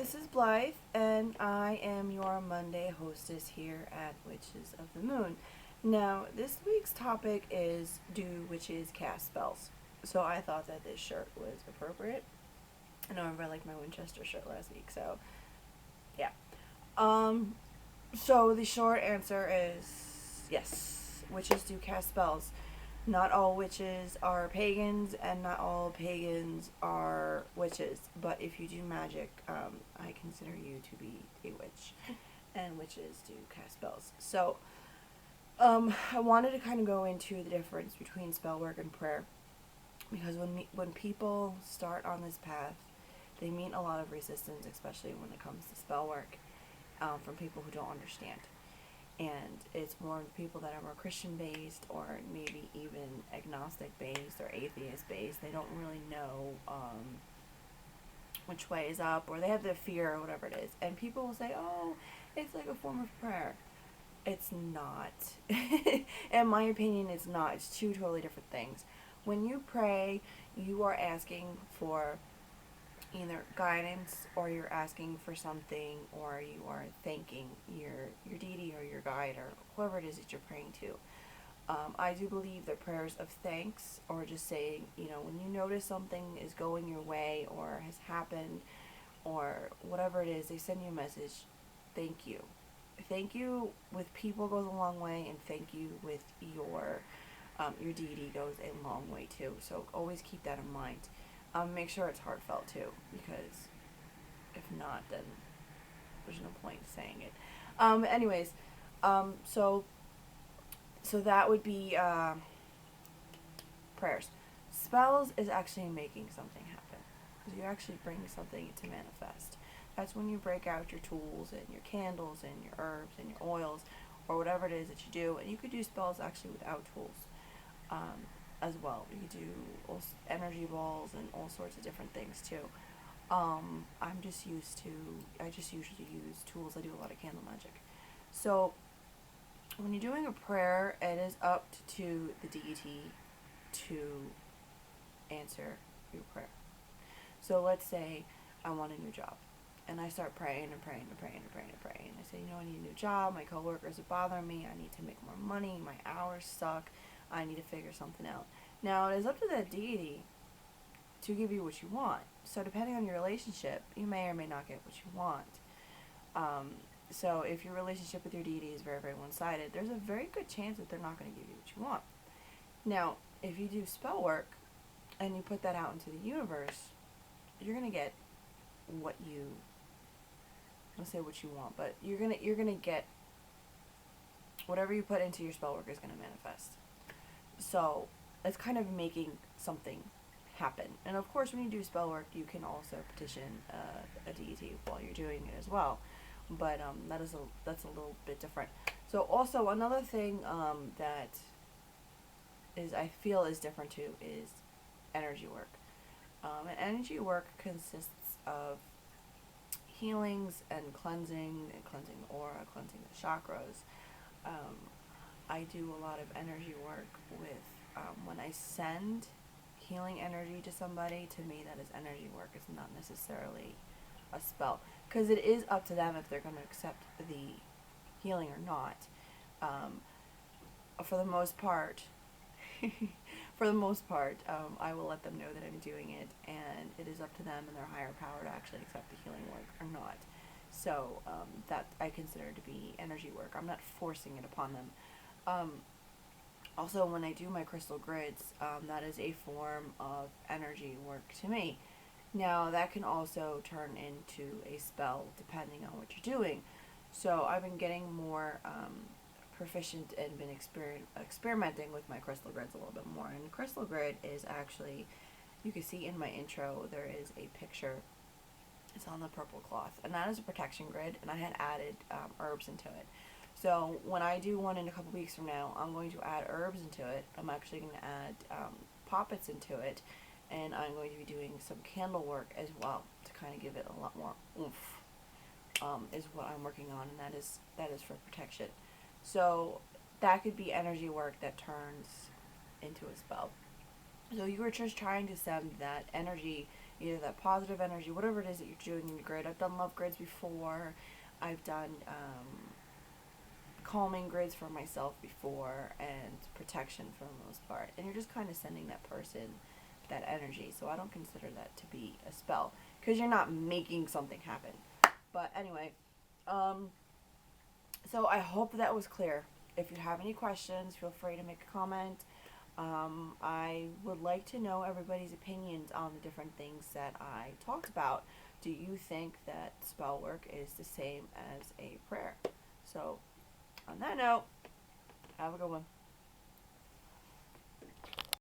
this is Blythe, and I am your Monday hostess here at Witches of the Moon. Now, this week's topic is do witches cast spells? So I thought that this shirt was appropriate. I know everybody liked my Winchester shirt last week, so yeah. Um, so the short answer is yes, witches do cast spells. Not all witches are pagans, and not all pagans are witches. But if you do magic, I consider you to be a witch, and witches do cast spells. So, I wanted to kind of go into the difference between spell work and prayer, because when people start on this path, they meet a lot of resistance, especially when it comes to spell work, from people who don't understand. And it's more people that are more Christian based, or maybe even agnostic based or atheist based. They don't really know which way is up, or they have the fear or whatever it is. And people will say, "Oh, it's like a form of prayer." It's not. In my opinion, it's not. It's two totally different things. When you pray, you are asking for either guidance, or you're asking for something, or you are thanking your deity or your guide or whoever it is that you're praying to. I do believe that prayers of thanks, or just saying, when you notice something is going your way or has happened or whatever it is, they send you a message. Thank you. Thank you with people goes a long way, and thank you with your deity goes a long way too. So always keep that in mind. Make sure it's heartfelt too, because if not, then there's no point saying it. Anyways, so that would be prayers. Spells is actually making something happen, because you're actually bringing something to manifest. That's when you break out your tools and your candles and your herbs and your oils, or whatever it is that you do. And you could do spells actually without tools. As well. You could do energy balls and all sorts of different things too. I just usually use tools. I do a lot of candle magic. So when you're doing a prayer, it is up to the deity to answer your prayer. So let's say I want a new job, and I start praying and praying and praying and praying and praying. I say, I need a new job. My coworkers are bothering me. I need to make more money. My hours suck. I need to figure something out. Now, it is up to that deity to give you what you want. So depending on your relationship, you may or may not get what you want. So if your relationship with your deity is very, very one-sided, there's a very good chance that they're not going to give you what you want. Now, if you do spell work and you put that out into the universe, you're going to get what you, I'll say what you want, but you're gonna get whatever you put into your spell work is going to manifest. So it's kind of making something happen. And of course, when you do spell work, you can also petition a deity while you're doing it as well. But that's a little bit different. So also another thing that is, I feel, is different too, is energy work. And energy work consists of healings and cleansing the aura, cleansing the chakras. I do a lot of energy work with, when I send healing energy to somebody, to me that is energy work. It's not necessarily a spell, because it is up to them if they're going to accept the healing or not. For the most part, I will let them know that I'm doing it, and it is up to them and their higher power to actually accept the healing work or not. So that I consider to be energy work. I'm not forcing it upon them. Also, when I do my crystal grids, that is a form of energy work to me. Now, that can also turn into a spell depending on what you're doing. So I've been getting more proficient and been experimenting with my crystal grids a little bit more. And crystal grid is actually, you can see in my intro, there is a picture. It's on the purple cloth, and that is a protection grid, and I had added herbs into it. So when I do one in a couple weeks from now, I'm going to add herbs into it. I'm actually going to add poppets into it, and I'm going to be doing some candle work as well to kind of give it a lot more oomph. Is what I'm working on, and that is for protection. So that could be energy work that turns into a spell. So you were just trying to send that energy either that positive energy, whatever it is that you're doing in your grid. I've done love grids before. I've done calming grids for myself before, and protection for the most part. And you're just kind of sending that person that energy. So I don't consider that to be a spell, because you're not making something happen. But anyway, so I hope that was clear. If you have any questions, feel free to make a comment. I would like to know everybody's opinions on the different things that I talked about. Do you think that spell work is the same as a prayer? So, on that note, have a good one.